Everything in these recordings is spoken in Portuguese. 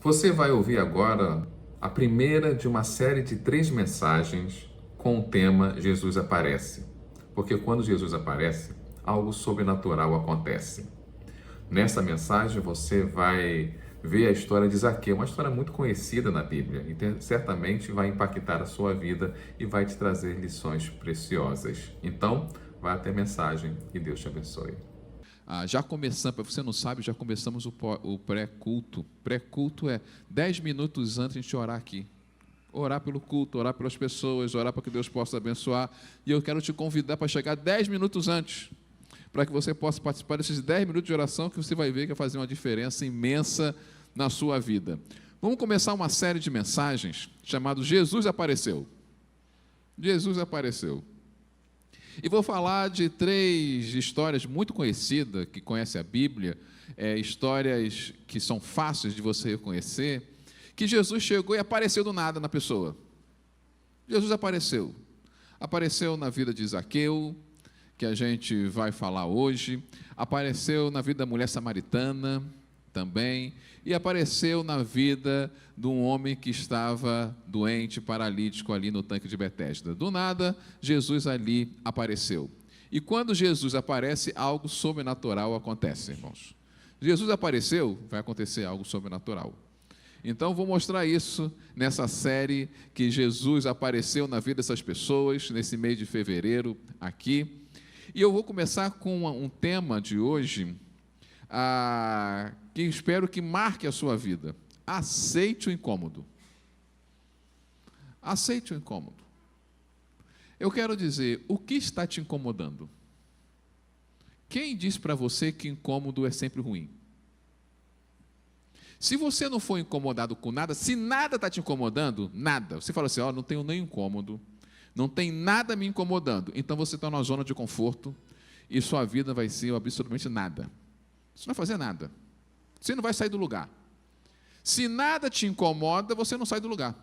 Você vai ouvir agora a primeira de uma série de 3 mensagens com o tema Jesus aparece. Porque quando Jesus aparece, algo sobrenatural acontece. Nessa mensagem você vai ver a história de Zaqueu, uma história muito conhecida na Bíblia e certamente vai impactar a sua vida e vai te trazer lições preciosas. Então, vai até a mensagem e Deus te abençoe. Já começamos, para você não sabe, já começamos o pré-culto. Pré-culto é 10 minutos antes de a gente orar aqui. Orar pelo culto, orar pelas pessoas, orar para que Deus possa abençoar. E eu quero te convidar para chegar 10 minutos antes, para que você possa participar desses 10 minutos de oração, que você vai ver que vai fazer uma diferença imensa na sua vida. Vamos começar uma série de mensagens chamada Jesus Apareceu. Jesus Apareceu. E vou falar de 3 histórias muito conhecidas, que conhecem a Bíblia, histórias que são fáceis de você reconhecer, que Jesus chegou e apareceu do nada na pessoa. Jesus apareceu. Apareceu na vida de Zaqueu, que a gente vai falar hoje, apareceu na vida da mulher samaritana também, e apareceu na vida de um homem que estava doente, paralítico ali no tanque de Betesda. Do nada, Jesus ali apareceu. E quando Jesus aparece, algo sobrenatural acontece, irmãos. Jesus apareceu, vai acontecer algo sobrenatural. Então, vou mostrar isso nessa série que Jesus apareceu na vida dessas pessoas, nesse mês de fevereiro aqui. E eu vou começar com um tema de hoje, que espero que marque a sua vida. Aceite o incômodo. Aceite o incômodo. Eu quero dizer, o que está te incomodando? Quem diz para você que incômodo é sempre ruim? Se você não for incomodado com nada, se nada está te incomodando, nada, você fala assim, não tenho nem incômodo, não tem nada me incomodando, então você está numa zona de conforto e sua vida vai ser absolutamente nada. Você não vai fazer nada. Você não vai sair do lugar. Se nada te incomoda, você não sai do lugar.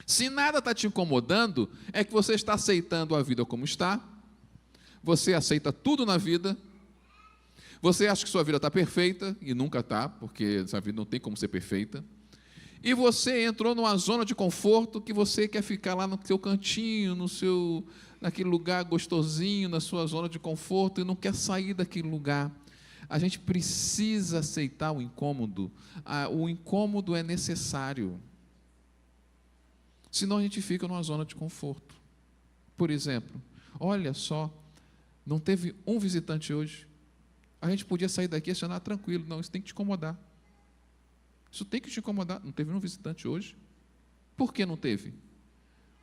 Se nada está te incomodando, é que você está aceitando a vida como está, você aceita tudo na vida, você acha que sua vida está perfeita, e nunca está, porque essa vida não tem como ser perfeita, e você entrou numa zona de conforto que você quer ficar lá no seu cantinho, naquele lugar gostosinho, na sua zona de conforto, e não quer sair daquele lugar. A gente precisa aceitar o incômodo. O incômodo é necessário. Senão a gente fica numa zona de conforto. Por exemplo, olha só, não teve um visitante hoje. A gente podia sair daqui e achar tranquilo. Não, isso tem que te incomodar. Isso tem que te incomodar. Não teve um visitante hoje? Por que não teve?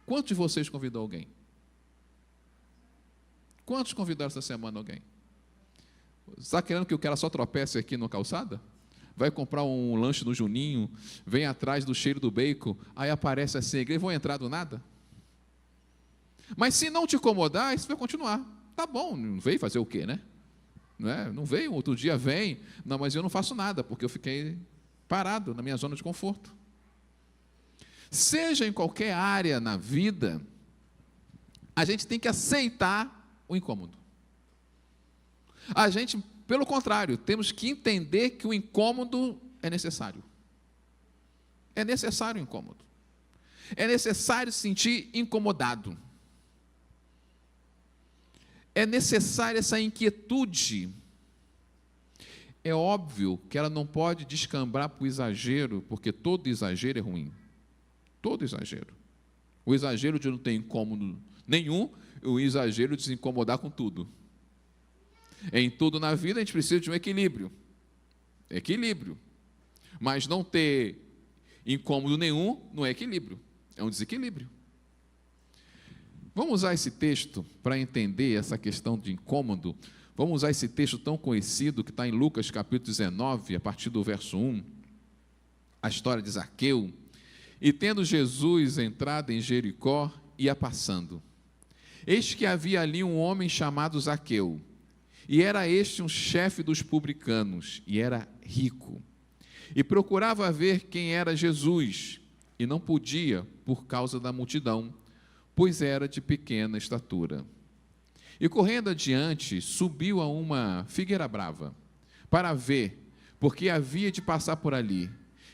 Quantos de vocês convidou alguém? Quantos convidaram essa semana alguém? Está querendo que o cara só tropece aqui na calçada? Vai comprar um lanche no Juninho, vem atrás do cheiro do bacon, aí aparece assim, a igreja, vão entrar do nada? Mas se não te incomodar, isso vai continuar. Tá bom, não veio fazer o quê, né? Não veio, outro dia vem, não, mas eu não faço nada, porque eu fiquei parado na minha zona de conforto. Seja em qualquer área na vida, a gente tem que aceitar o incômodo. A gente, pelo contrário, temos que entender que o incômodo é necessário. É necessário o incômodo. É necessário se sentir incomodado. É necessária essa inquietude. É óbvio que ela não pode descambar para o exagero, porque todo exagero é ruim. Todo exagero. O exagero de não ter incômodo nenhum, o exagero de se incomodar com tudo. Em tudo na vida a gente precisa de um equilíbrio. Equilíbrio. Mas não ter incômodo nenhum não é equilíbrio. É um desequilíbrio. Vamos usar esse texto para entender essa questão de incômodo. Vamos usar esse texto tão conhecido que está em Lucas capítulo 19, a partir do verso 1. A história de Zaqueu. E tendo Jesus entrado em Jericó, ia passando. Eis que havia ali um homem chamado Zaqueu. E era este um chefe dos publicanos, e era rico. E procurava ver quem era Jesus, e não podia por causa da multidão, pois era de pequena estatura. E correndo adiante, subiu a uma figueira brava, para ver, porque havia de passar por ali.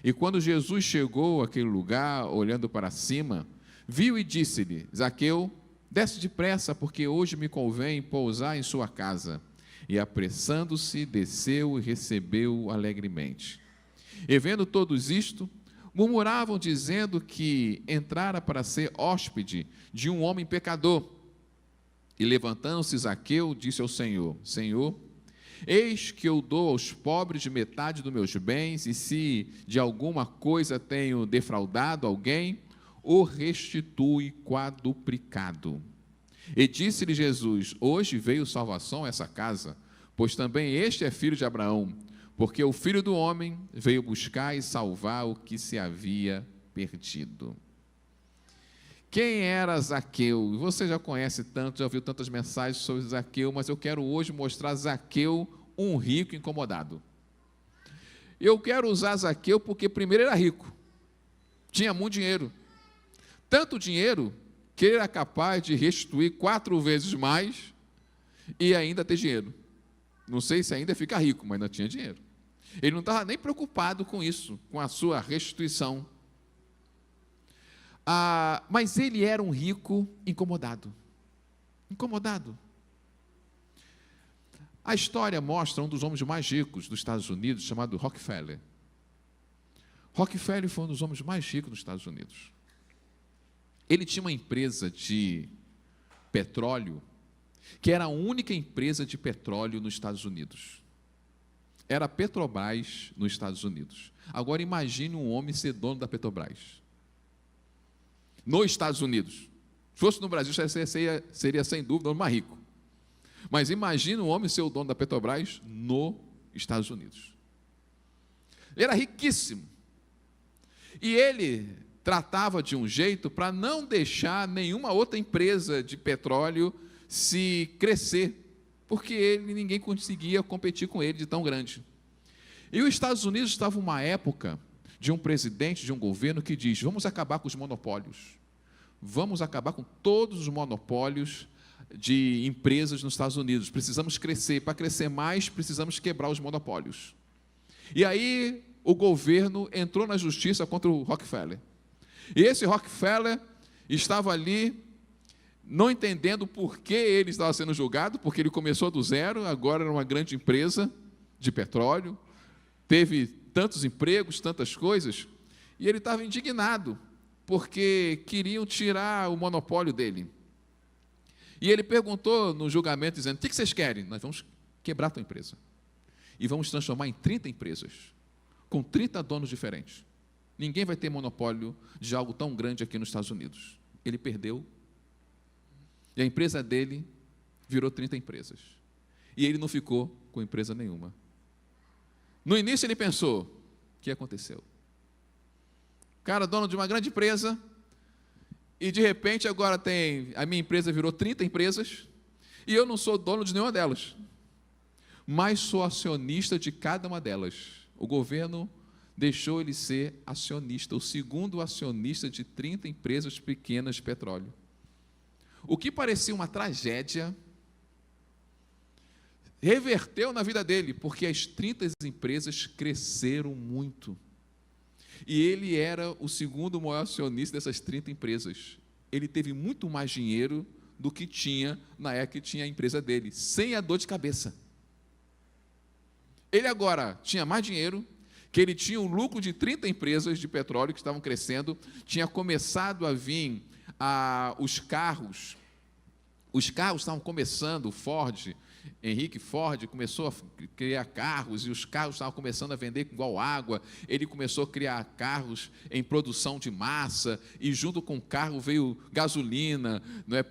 E quando Jesus chegou àquele lugar, olhando para cima, viu e disse-lhe: Zaqueu, desce depressa, porque hoje me convém pousar em sua casa. E apressando-se, desceu e recebeu alegremente. E vendo todos isto, murmuravam, dizendo que entrara para ser hóspede de um homem pecador. E levantando-se Zaqueu, disse ao Senhor: Senhor, eis que eu dou aos pobres de metade dos meus bens, e se de alguma coisa tenho defraudado alguém, o restitui quadruplicado. E disse-lhe Jesus: hoje veio salvação a essa casa, pois também este é filho de Abraão, porque o Filho do Homem veio buscar e salvar o que se havia perdido. Quem era Zaqueu? Você já conhece tanto, já ouviu tantas mensagens sobre Zaqueu, mas eu quero hoje mostrar Zaqueu, um rico incomodado. Eu quero usar Zaqueu porque primeiro ele era rico, tinha muito dinheiro, tanto dinheiro que ele era capaz de restituir 4 vezes mais e ainda ter dinheiro. Não sei se ainda fica rico, mas ainda tinha dinheiro. Ele não estava nem preocupado com isso, com a sua restituição. Mas ele era um rico incomodado. Incomodado. A história mostra um dos homens mais ricos dos Estados Unidos, chamado Rockefeller. Rockefeller foi um dos homens mais ricos dos Estados Unidos. Ele tinha uma empresa de petróleo, que era a única empresa de petróleo nos Estados Unidos. Era a Petrobras nos Estados Unidos. Agora imagine um homem ser dono da Petrobras. Nos Estados Unidos. Se fosse no Brasil, seria sem dúvida o mais rico. Mas imagine um homem ser o dono da Petrobras nos Estados Unidos. Ele era riquíssimo. E ele tratava de um jeito para não deixar nenhuma outra empresa de petróleo se crescer, porque ninguém conseguia competir com ele de tão grande. E os Estados Unidos estava uma época de um presidente, de um governo que diz: vamos acabar com os monopólios, vamos acabar com todos os monopólios de empresas nos Estados Unidos, precisamos crescer, para crescer mais precisamos quebrar os monopólios. E aí o governo entrou na justiça contra o Rockefeller, e esse Rockefeller estava ali não entendendo por que ele estava sendo julgado, porque ele começou do zero, agora era uma grande empresa de petróleo, teve tantos empregos, tantas coisas, e ele estava indignado, porque queriam tirar o monopólio dele. E ele perguntou no julgamento, dizendo: o que vocês querem? Nós vamos quebrar a tua empresa, e vamos transformar em 30 empresas, com 30 donos diferentes. Ninguém vai ter monopólio de algo tão grande aqui nos Estados Unidos. Ele perdeu, e a empresa dele virou 30 empresas. E ele não ficou com empresa nenhuma. No início ele pensou: o que aconteceu? O cara, dono de uma grande empresa, e de repente agora a minha empresa virou 30 empresas, e eu não sou dono de nenhuma delas, mas sou acionista de cada uma delas. O governo deixou ele ser acionista, o segundo acionista de 30 empresas pequenas de petróleo. O que parecia uma tragédia reverteu na vida dele, porque as 30 empresas cresceram muito. E ele era o segundo maior acionista dessas 30 empresas. Ele teve muito mais dinheiro do que tinha na época que tinha a empresa dele, sem a dor de cabeça. Ele agora tinha mais dinheiro, que ele tinha um lucro de 30 empresas de petróleo que estavam crescendo, tinha começado a vir os carros estavam começando, Henrique Ford começou a criar carros, e os carros estavam começando a vender igual água. Ele começou a criar carros em produção de massa, e junto com o carro veio gasolina,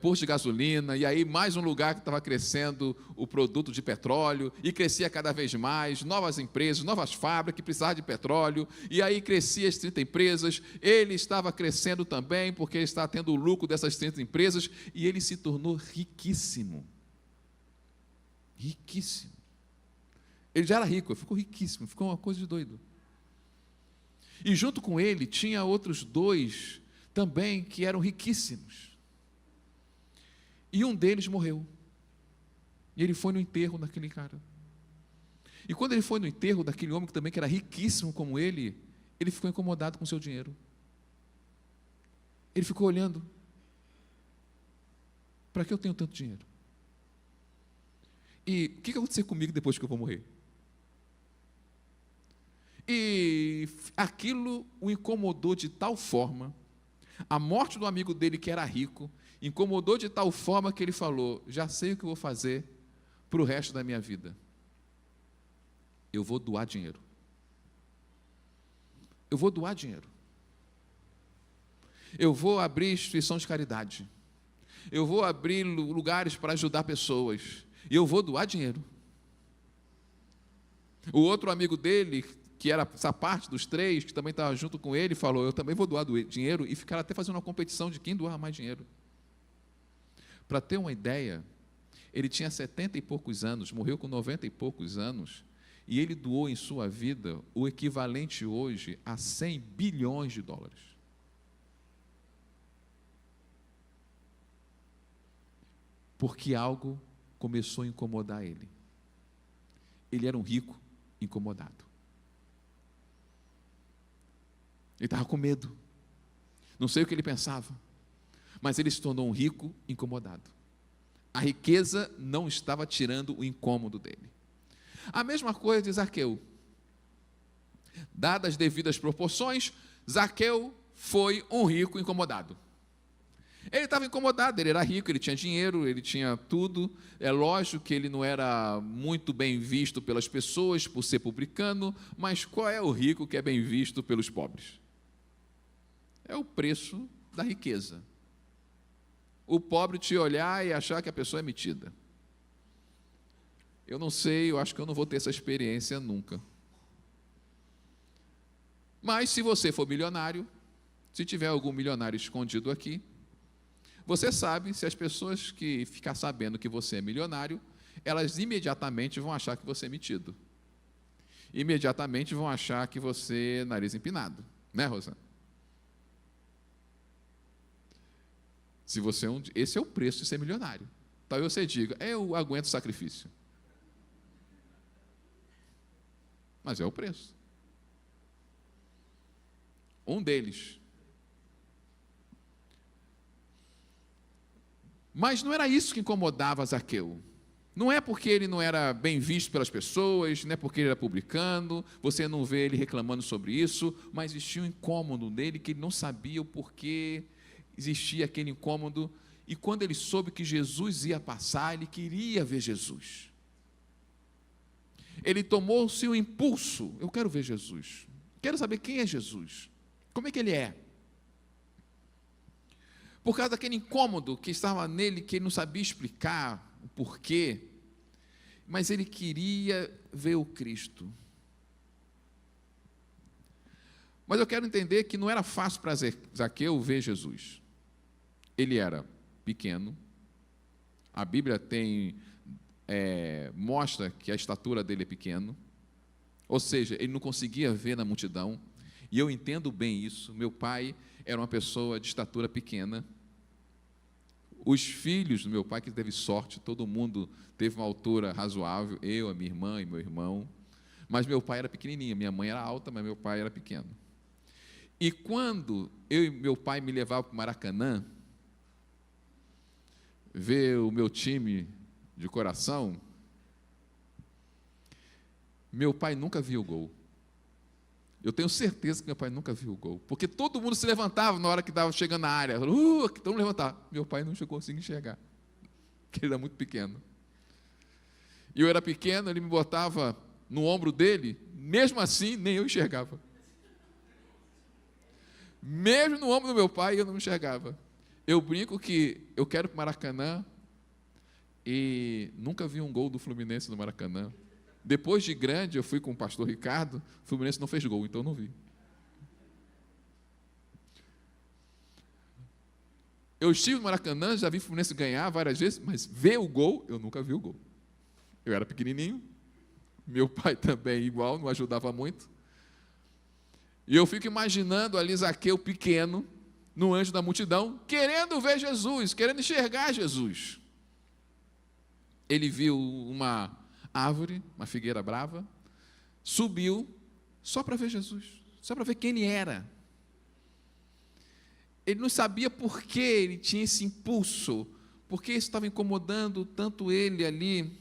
posto de gasolina, e aí mais um lugar que estava crescendo o produto de petróleo, e crescia cada vez mais, novas empresas, novas fábricas que precisavam de petróleo, e aí crescia as 30 empresas, ele estava crescendo também, porque ele estava tendo o lucro dessas 30 empresas, e ele se tornou riquíssimo. Riquíssimo. Ele já era rico, ele ficou riquíssimo, ficou uma coisa de doido. E junto com ele tinha outros 2 também que eram riquíssimos. E um deles morreu. E ele foi no enterro daquele cara. E quando ele foi no enterro daquele homem que também era riquíssimo como ele ele ficou incomodado com o seu dinheiro. Ele ficou olhando. Para que eu tenho tanto dinheiro? E o que vai acontecer comigo depois que eu vou morrer? E aquilo o incomodou de tal forma, a morte do amigo dele que era rico, incomodou de tal forma que ele falou: já sei o que eu vou fazer para o resto da minha vida. Eu vou doar dinheiro. Eu vou doar dinheiro. Eu vou abrir instituição de caridade. Eu vou abrir lugares para ajudar pessoas. E eu vou doar dinheiro. O outro amigo dele, que era essa parte dos três, que também estava junto com ele, falou: eu também vou doar dinheiro, e ficaram até fazendo uma competição de quem doar mais dinheiro. Para ter uma ideia, ele tinha 70 e poucos anos, morreu com 90 e poucos anos, e ele doou em sua vida o equivalente hoje a 100 bilhões de dólares. Porque algo começou a incomodar ele. Ele era um rico incomodado. Ele estava com medo. Não sei o que ele pensava, mas ele se tornou um rico incomodado. A riqueza não estava tirando o incômodo dele. A mesma coisa de Zaqueu. Dadas as devidas proporções, Zaqueu foi um rico incomodado. Ele estava incomodado, ele era rico, ele tinha dinheiro, ele tinha tudo. É lógico que ele não era muito bem visto pelas pessoas por ser publicano, mas qual é o rico que é bem visto pelos pobres? É o preço da riqueza. O pobre te olhar e achar que a pessoa é metida. Eu não sei, eu acho que eu não vou ter essa experiência nunca. Mas se você for milionário, se tiver algum milionário escondido aqui, você sabe, se as pessoas que ficar sabendo que você é milionário, elas imediatamente vão achar que você é metido. Imediatamente vão achar que você é nariz empinado. Né, Rosana? Se você esse é o preço de ser milionário. Talvez você diga: eu aguento o sacrifício. Mas é o preço. Um deles. Mas não era isso que incomodava Zaqueu. Não é porque ele não era bem visto pelas pessoas, não é porque ele era publicano, você não vê ele reclamando sobre isso, mas existia um incômodo nele que ele não sabia o porquê existia aquele incômodo, e quando ele soube que Jesus ia passar, ele queria ver Jesus. Ele tomou-se um impulso: eu quero ver Jesus, quero saber quem é Jesus, como é que ele é. Por causa daquele incômodo que estava nele, que ele não sabia explicar o porquê, mas ele queria ver o Cristo. Mas eu quero entender que não era fácil para Zaqueu ver Jesus. Ele era pequeno, a Bíblia mostra que a estatura dele é pequena, ou seja, ele não conseguia ver na multidão, e eu entendo bem isso. Meu pai era uma pessoa de estatura pequena. Os filhos do meu pai, que teve sorte, todo mundo teve uma altura razoável, eu, a minha irmã e meu irmão, mas meu pai era pequenininho, minha mãe era alta, mas meu pai era pequeno. E quando eu e meu pai me levavam para o Maracanã, ver o meu time de coração, meu pai nunca viu o gol. Eu tenho certeza que meu pai nunca viu o gol, porque todo mundo se levantava na hora que estava chegando na área, todo mundo levantava. Meu pai não chegou assim a enxergar, porque ele era muito pequeno. E eu era pequeno, ele me botava no ombro dele, mesmo assim, nem eu enxergava. Mesmo no ombro do meu pai, eu não enxergava. Eu brinco que eu quero ir para o Maracanã e nunca vi um gol do Fluminense no Maracanã. Depois de grande, eu fui com o pastor Ricardo, o Fluminense não fez gol, então eu não vi. Eu estive no Maracanã, já vi o Fluminense ganhar várias vezes, mas ver o gol, eu nunca vi o gol. Eu era pequenininho, meu pai também igual, não ajudava muito. E eu fico imaginando ali Zaqueu pequeno, no anjo da multidão, querendo ver Jesus, querendo enxergar Jesus. Ele viu uma árvore, uma figueira brava, subiu só para ver Jesus, só para ver quem ele era. Ele não sabia por que ele tinha esse impulso, por que isso estava incomodando tanto ele ali,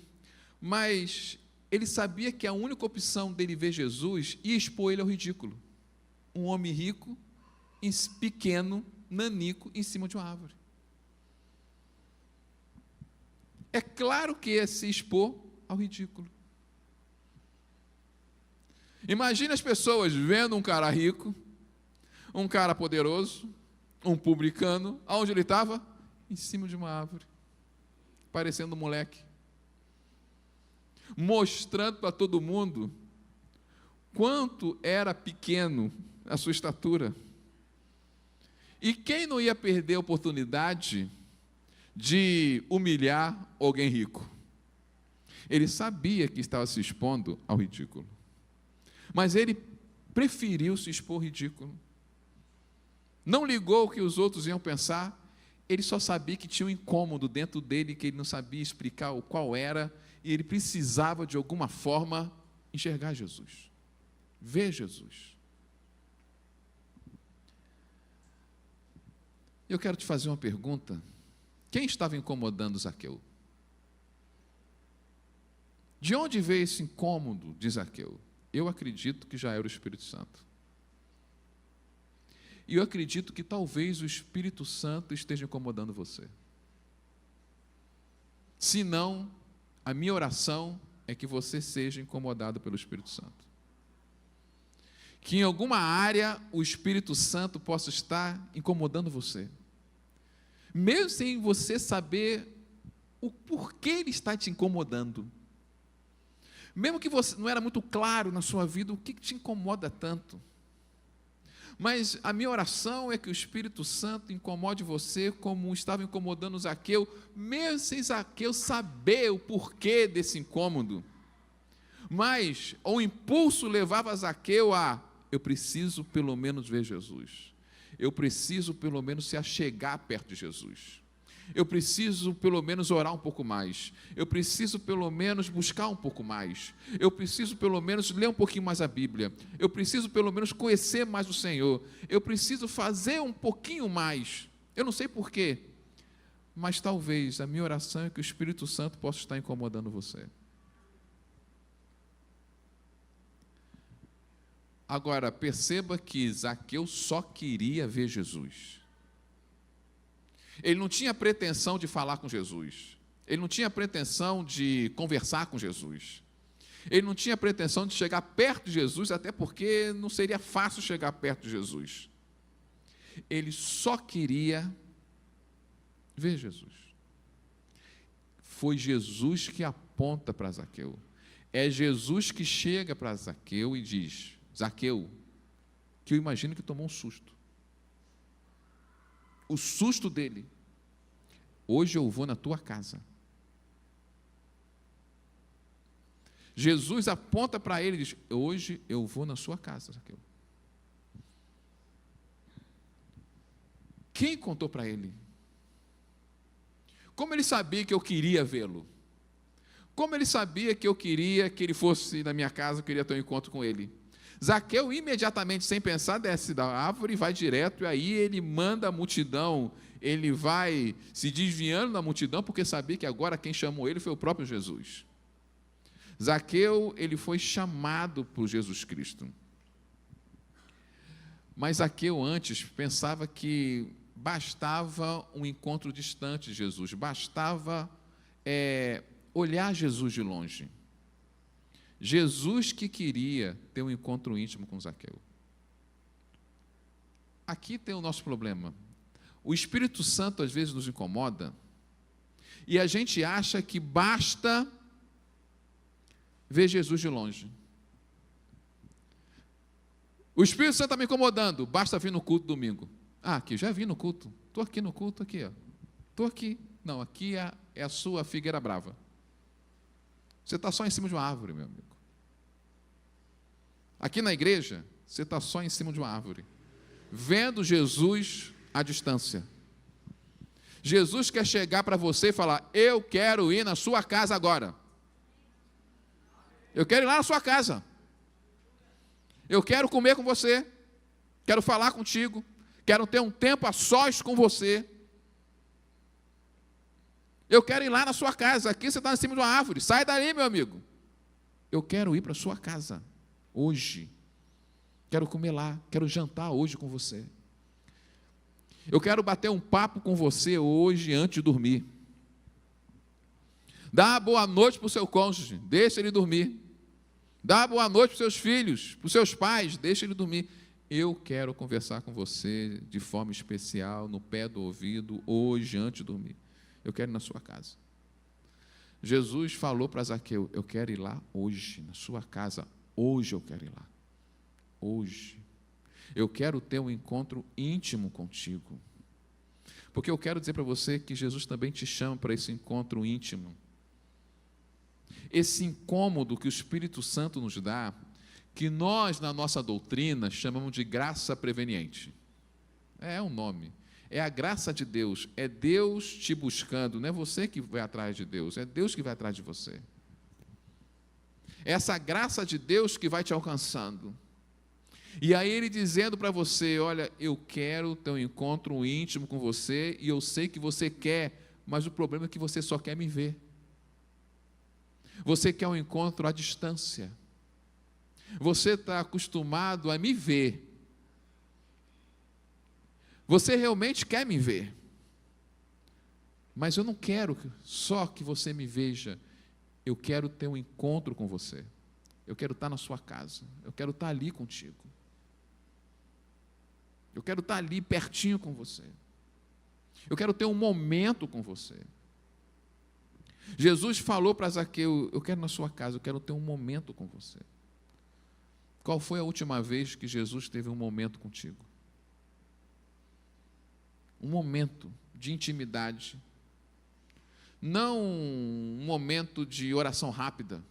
mas ele sabia que a única opção dele ver Jesus ia expor ele ao ridículo. Um homem rico, pequeno, nanico, em cima de uma árvore. É claro que ia se expor ao ridículo. Imagine as pessoas vendo um cara rico, um cara poderoso, um publicano, aonde ele estava? Em cima de uma árvore, parecendo um moleque, mostrando para todo mundo quanto era pequeno a sua estatura. E quem não ia perder a oportunidade de humilhar alguém rico? Ele sabia que estava se expondo ao ridículo, mas ele preferiu se expor ao ridículo. Não ligou o que os outros iam pensar, ele só sabia que tinha um incômodo dentro dele, que ele não sabia explicar o qual era, e ele precisava, de alguma forma, enxergar Jesus, ver Jesus. Eu quero te fazer uma pergunta. Quem estava incomodando Zaqueu? De onde veio esse incômodo de Zaqueu? Eu acredito que já era o Espírito Santo. E eu acredito que talvez o Espírito Santo esteja incomodando você. Se não, a minha oração é que você seja incomodado pelo Espírito Santo. Que em alguma área o Espírito Santo possa estar incomodando você. Mesmo sem você saber o porquê ele está te incomodando. Mesmo que você não era muito claro na sua vida o que te incomoda tanto. Mas a minha oração é que o Espírito Santo incomode você como estava incomodando Zaqueu, mesmo sem Zaqueu saber o porquê desse incômodo. Mas o impulso levava Zaqueu a: eu preciso pelo menos ver Jesus. Eu preciso pelo menos se achegar perto de Jesus. Eu preciso pelo menos orar um pouco mais. Eu preciso pelo menos buscar um pouco mais. Eu preciso pelo menos ler um pouquinho mais a Bíblia. Eu preciso pelo menos conhecer mais o Senhor. Eu preciso fazer um pouquinho mais. Eu não sei porquê, mas talvez a minha oração é que o Espírito Santo possa estar incomodando você. Agora, perceba que Zaqueu só queria ver Jesus. Ele não tinha pretensão de falar com Jesus. Ele não tinha pretensão de conversar com Jesus. Ele não tinha pretensão de chegar perto de Jesus, até porque não seria fácil chegar perto de Jesus. Ele só queria ver Jesus. Foi Jesus que aponta para Zaqueu. É Jesus que chega para Zaqueu e diz: Zaqueu, que eu imagino que tomou um susto. O susto dele: hoje eu vou na tua casa. Jesus aponta para ele e diz: hoje eu vou na sua casa, Zaqueu. Quem contou para ele? Como ele sabia que eu queria vê-lo? Como ele sabia que eu queria que ele fosse na minha casa, eu queria ter um encontro com ele? Zaqueu, imediatamente, sem pensar, desce da árvore e vai direto, e aí ele manda a multidão, ele vai se desviando da multidão, porque sabia que agora quem chamou ele foi o próprio Jesus. Zaqueu, ele foi chamado por Jesus Cristo. Mas Zaqueu antes pensava que bastava um encontro distante de Jesus, bastava olhar Jesus de longe. Jesus que queria ter um encontro íntimo com Zaqueu. Aqui tem o nosso problema. O Espírito Santo às vezes nos incomoda e a gente acha que basta ver Jesus de longe. O Espírito Santo está me incomodando, basta vir no culto domingo. Ah, aqui, já vim no culto. Estou aqui no culto, aqui, ó. Estou aqui. Não, aqui é a sua figueira brava. Você está só em cima de uma árvore, meu amigo. Aqui na igreja, você está só em cima de uma árvore, vendo Jesus à distância. Jesus quer chegar para você e falar: eu quero ir na sua casa agora. Eu quero ir lá na sua casa. Eu quero comer com você. Quero falar contigo. Quero ter um tempo a sós com você. Eu quero ir lá na sua casa. Aqui você está em cima de uma árvore. Sai dali, meu amigo. Eu quero ir para a sua casa hoje. Quero comer lá. Quero jantar hoje com você. Eu quero bater um papo com você hoje antes de dormir. Dá uma boa noite para o seu cônjuge. Deixa ele dormir. Dá uma boa noite para os seus filhos, para os seus pais. Deixa ele dormir. Eu quero conversar com você de forma especial, no pé do ouvido, hoje antes de dormir. Eu quero ir na sua casa. Jesus falou para Zaqueu, eu quero ir lá hoje, na sua casa. Hoje eu quero ir lá. Hoje. Eu quero ter um encontro íntimo contigo. Porque eu quero dizer para você que Jesus também te chama para esse encontro íntimo. Esse incômodo que o Espírito Santo nos dá, que nós, na nossa doutrina, chamamos de graça preveniente. É um nome. É a graça de Deus, é Deus te buscando, não é você que vai atrás de Deus, é Deus que vai atrás de você. É essa graça de Deus que vai te alcançando. E aí ele dizendo para você, olha, eu quero ter um encontro íntimo com você, e eu sei que você quer, mas o problema é que você só quer me ver. Você quer um encontro à distância. Você está acostumado a me ver. Você realmente quer me ver, mas eu não quero só que você me veja, eu quero ter um encontro com você, eu quero estar na sua casa, eu quero estar ali contigo, eu quero estar ali pertinho com você, eu quero ter um momento com você. Jesus falou para Zaqueu, eu quero na sua casa, eu quero ter um momento com você. Qual foi a última vez que Jesus teve um momento contigo? Um momento de intimidade, não um momento de oração rápida,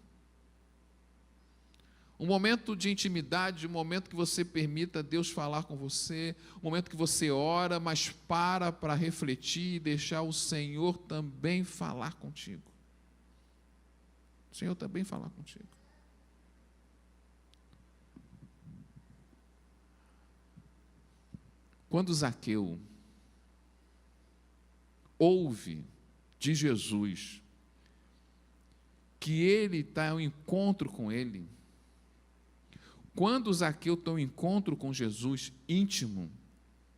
um momento de intimidade, um momento que você permita Deus falar com você, um momento que você ora, mas para refletir e deixar o Senhor também falar contigo. O Senhor também falar contigo. Quando Zaqueu ouve de Jesus que ele está em um encontro com ele, quando Zaqueu tem um encontro com Jesus íntimo,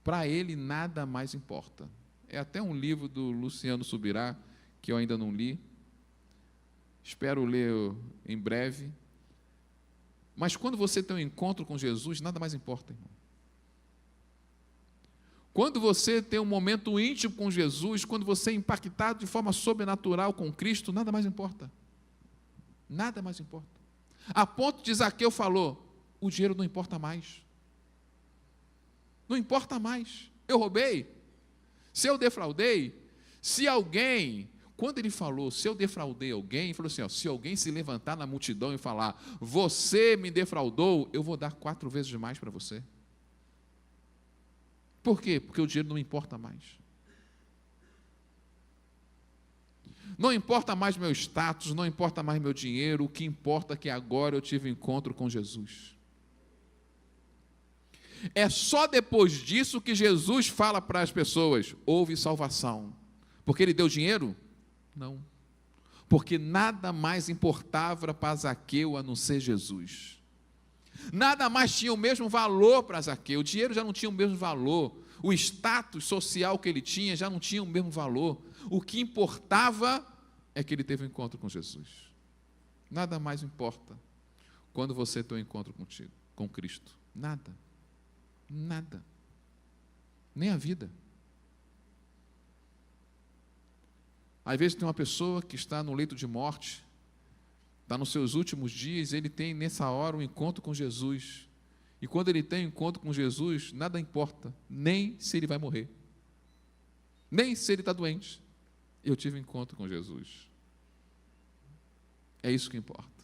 para ele nada mais importa. É até um livro do Luciano Subirá, que eu ainda não li, espero ler em breve, mas quando você tem um encontro com Jesus, nada mais importa, irmão. Quando você tem um momento íntimo com Jesus, quando você é impactado de forma sobrenatural com Cristo, nada mais importa. Nada mais importa. A ponto de Zaqueu falou, o dinheiro não importa mais. Não importa mais. Eu roubei? Se eu defraudei? Se alguém, quando ele falou, se eu defraudei alguém, ele falou assim, ó, se alguém se levantar na multidão e falar, você me defraudou, eu vou dar 4 vezes mais para você. Por quê? Porque o dinheiro não importa mais. Não importa mais meu status, não importa mais meu dinheiro, o que importa é que agora eu tive um encontro com Jesus. É só depois disso que Jesus fala para as pessoas, houve salvação. Porque ele deu dinheiro? Não. Porque nada mais importava para Zaqueu a não ser Jesus. Nada mais tinha o mesmo valor para Zaqueu, o dinheiro já não tinha o mesmo valor, o status social que ele tinha já não tinha o mesmo valor, o que importava é que ele teve um encontro com Jesus. Nada mais importa quando você tem um encontro contigo, com Cristo, nada, nem a vida. Às vezes tem uma pessoa que está no leito de morte, está nos seus últimos dias, ele tem nessa hora um encontro com Jesus. E quando ele tem um encontro com Jesus, nada importa, nem se ele vai morrer, nem se ele está doente. Eu tive um encontro com Jesus. É isso que importa.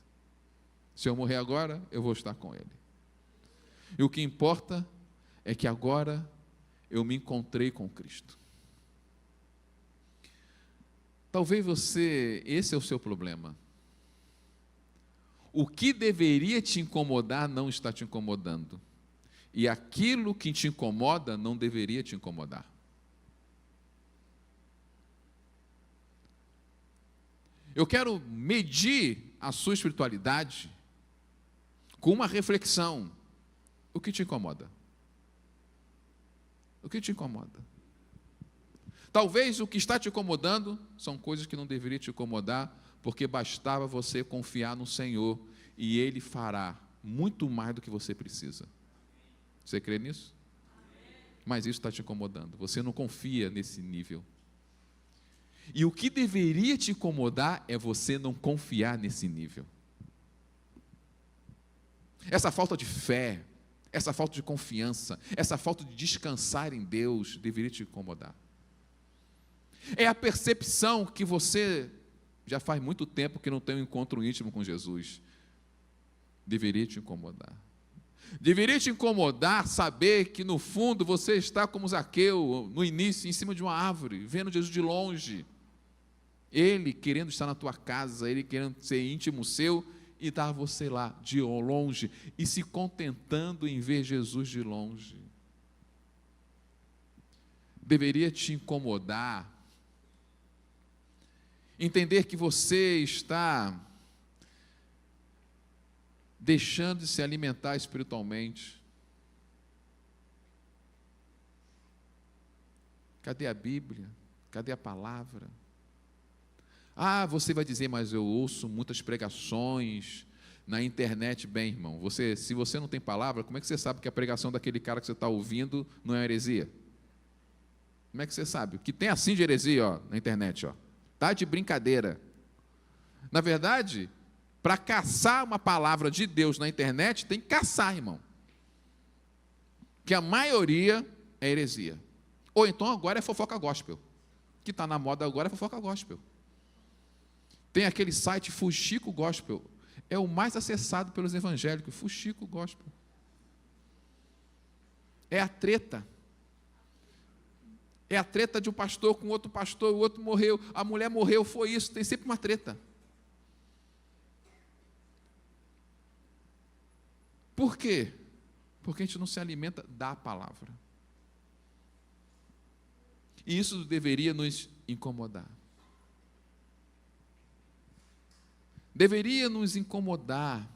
Se eu morrer agora, eu vou estar com ele. E o que importa é que agora eu me encontrei com Cristo. Talvez esse é o seu problema. O que deveria te incomodar não está te incomodando. E aquilo que te incomoda não deveria te incomodar. Eu quero medir a sua espiritualidade com uma reflexão. O que te incomoda? O que te incomoda? Talvez o que está te incomodando são coisas que não deveriam te incomodar, porque bastava você confiar no Senhor e Ele fará muito mais do que você precisa. Você crê nisso? Mas isso está te incomodando. Você não confia nesse nível. E o que deveria te incomodar é você não confiar nesse nível. Essa falta de fé, essa falta de confiança, essa falta de descansar em Deus deveria te incomodar. É a percepção que você já faz muito tempo que não tem um encontro íntimo com Jesus. Deveria te incomodar. Deveria te incomodar saber que no fundo você está como Zaqueu, no início, em cima de uma árvore, vendo Jesus de longe. Ele querendo estar na tua casa, ele querendo ser íntimo seu, e estava você lá, de longe, e se contentando em ver Jesus de longe. Deveria te incomodar entender que você está deixando de se alimentar espiritualmente. Cadê a Bíblia? Cadê a palavra? Ah, você vai dizer, mas eu ouço muitas pregações na internet. Bem, irmão, se você não tem palavra, como é que você sabe que a pregação daquele cara que você está ouvindo não é heresia? Como é que você sabe? O que tem assim de heresia, ó, na internet, ó, tá de brincadeira. Na verdade, para caçar uma palavra de Deus na internet, tem que caçar, irmão. Que a maioria é heresia. Ou então agora é fofoca gospel. O que está na moda agora é fofoca gospel. Tem aquele site Fuxico Gospel. É o mais acessado pelos evangélicos. Fuxico Gospel. É a treta. É a treta de um pastor com outro pastor, o outro morreu, a mulher morreu, foi isso. Tem sempre uma treta. Por quê? Porque a gente não se alimenta da palavra. E isso deveria nos incomodar. Deveria nos incomodar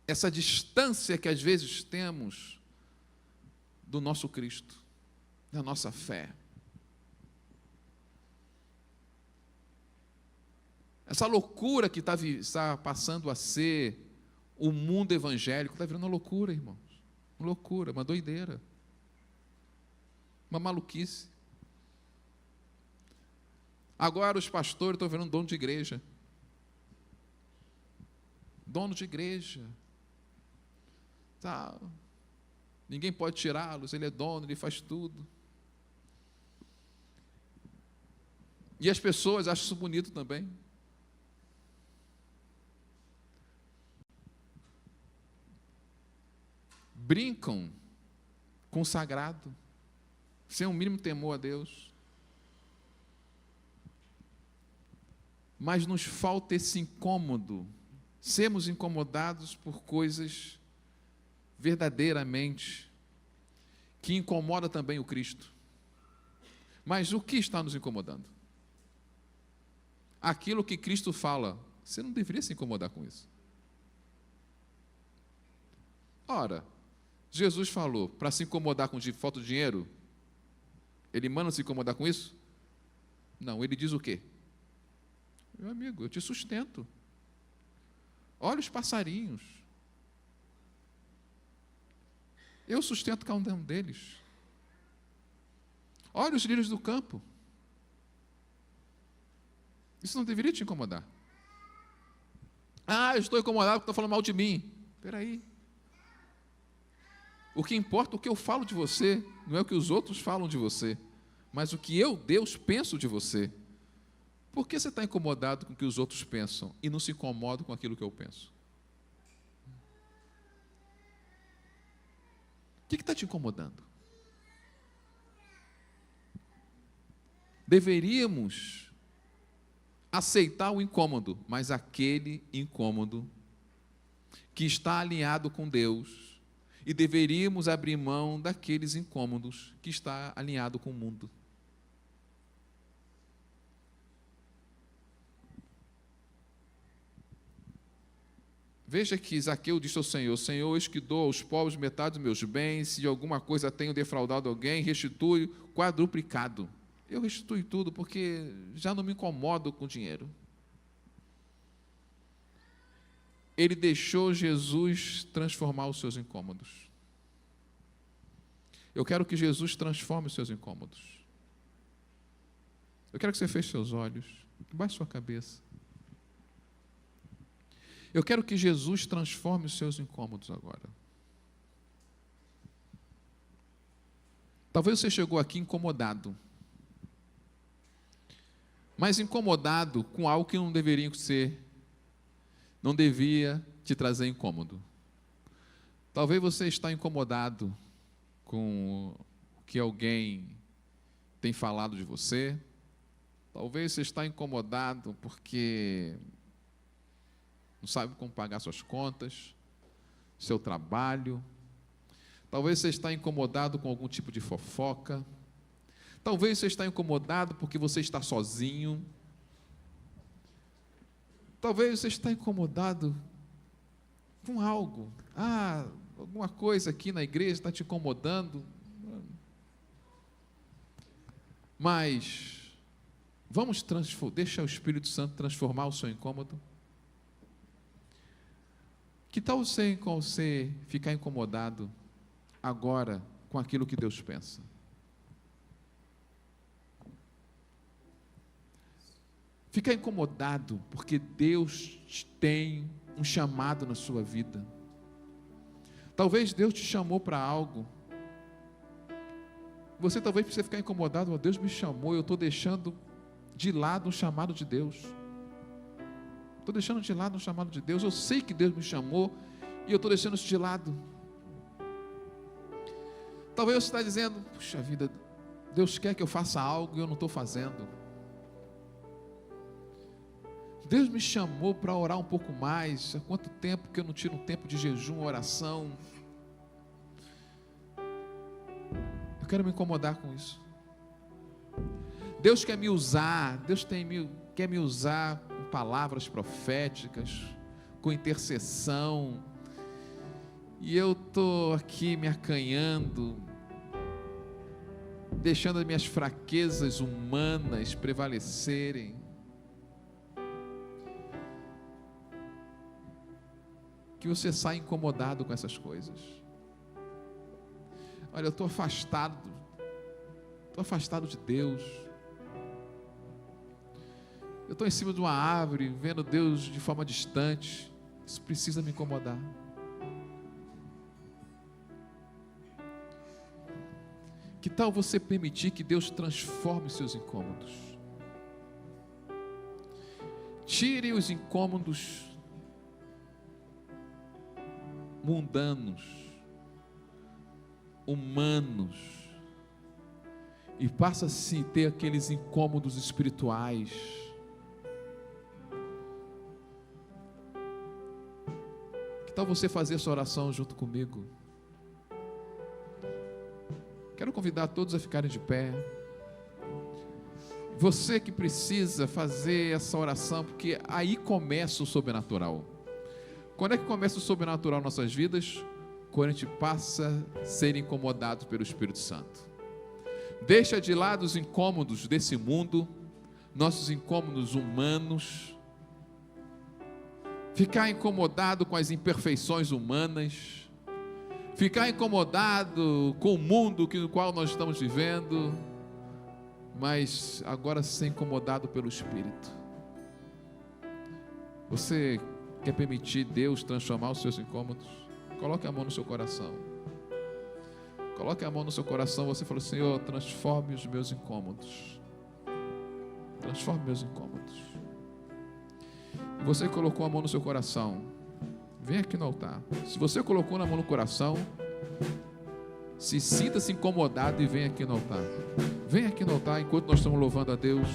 essa distância que às vezes temos do nosso Cristo, da nossa fé. Essa loucura que está passando a ser o mundo evangélico, está virando uma loucura, irmãos. Uma loucura, uma doideira. Uma maluquice. Agora os pastores estão virando dono de igreja. Dono de igreja. Tá. Ninguém pode tirá-los, ele é dono, ele faz tudo. E as pessoas acham isso bonito também. Brincam com o sagrado, sem o mínimo temor a Deus. Mas nos falta esse incômodo, sermos incomodados por coisas verdadeiramente que incomoda também o Cristo. Mas o que está nos incomodando? Aquilo que Cristo fala, você não deveria se incomodar com isso. Ora, Jesus falou para se incomodar com falta de dinheiro, ele manda se incomodar com isso? Não, ele diz o quê? Meu amigo, eu te sustento. Olha os passarinhos. Eu sustento cada um deles. Olha os lírios do campo. Isso não deveria te incomodar. Ah, eu estou incomodado porque estão falando mal de mim. Espera aí. O que importa é o que eu falo de você, não é o que os outros falam de você, mas o que eu, Deus, penso de você. Por que você está incomodado com o que os outros pensam e não se incomoda com aquilo que eu penso? O que está te incomodando? Deveríamos aceitar o incômodo, mas aquele incômodo que está alinhado com Deus, e deveríamos abrir mão daqueles incômodos que está alinhado com o mundo. Veja que Zaqueu disse ao Senhor: Senhor, eis que dou aos pobres metade dos meus bens, se de alguma coisa tenho defraudado alguém, restituo quadruplicado. Eu restituo tudo porque já não me incomodo com dinheiro. Ele deixou Jesus transformar os seus incômodos. Eu quero que Jesus transforme os seus incômodos. Eu quero que você feche seus olhos, baixe sua cabeça. Eu quero que Jesus transforme os seus incômodos agora. Talvez você chegou aqui incomodado, mas incomodado com algo que não deveria ser, não devia te trazer incômodo. Talvez você está incomodado com o que alguém tem falado de você. Talvez você está incomodado porque não sabe como pagar suas contas, seu trabalho. Talvez você está incomodado com algum tipo de fofoca. Talvez você está incomodado porque você está sozinho. Talvez você está incomodado com algo. Alguma coisa aqui na igreja está te incomodando. Mas vamos deixar o Espírito Santo transformar o seu incômodo. Que tal você ficar incomodado agora com aquilo que Deus pensa? Ficar incomodado porque Deus tem um chamado na sua vida. Talvez Deus te chamou para algo. Você talvez precise ficar incomodado. Deus me chamou, eu estou deixando de lado o chamado de Deus. Estou deixando de lado o chamado de Deus. Eu sei que Deus me chamou e eu estou deixando isso de lado. Talvez você está dizendo: puxa vida, Deus quer que eu faça algo e eu não estou fazendo. Deus me chamou para orar um pouco mais. Há quanto tempo que eu não tiro um tempo de jejum, oração? Eu quero me incomodar com isso. Deus quer me usar. Quer me usar com palavras proféticas, com intercessão. E eu estou aqui me acanhando, deixando as minhas fraquezas humanas prevalecerem. Que você saia incomodado com essas coisas. Olha, eu estou afastado de Deus. Eu estou em cima de uma árvore, vendo Deus de forma distante. Isso precisa me incomodar. Que tal você permitir que Deus transforme os seus incômodos? Tire os incômodos mundanos, humanos, e passa a se ter aqueles incômodos espirituais. Que tal você fazer essa oração junto comigo? Quero convidar todos a ficarem de pé. Você que precisa fazer essa oração, porque aí começa o sobrenatural. Quando é que começa o sobrenatural em nossas vidas? Quando a gente passa a ser incomodado pelo Espírito Santo. Deixa de lado os incômodos desse mundo, nossos incômodos humanos, ficar incomodado com as imperfeições humanas, ficar incomodado com o mundo no qual nós estamos vivendo, mas agora ser incomodado pelo Espírito. Você quer permitir Deus transformar os seus incômodos? Coloque a mão no seu coração. Coloque a mão no seu coração. Você falou: Senhor, transforme os meus incômodos. Transforme meus incômodos. E você colocou a mão no seu coração. Vem aqui no altar. Se você colocou a mão no coração, sinta-se incomodado e vem aqui no altar. Vem aqui no altar enquanto nós estamos louvando a Deus.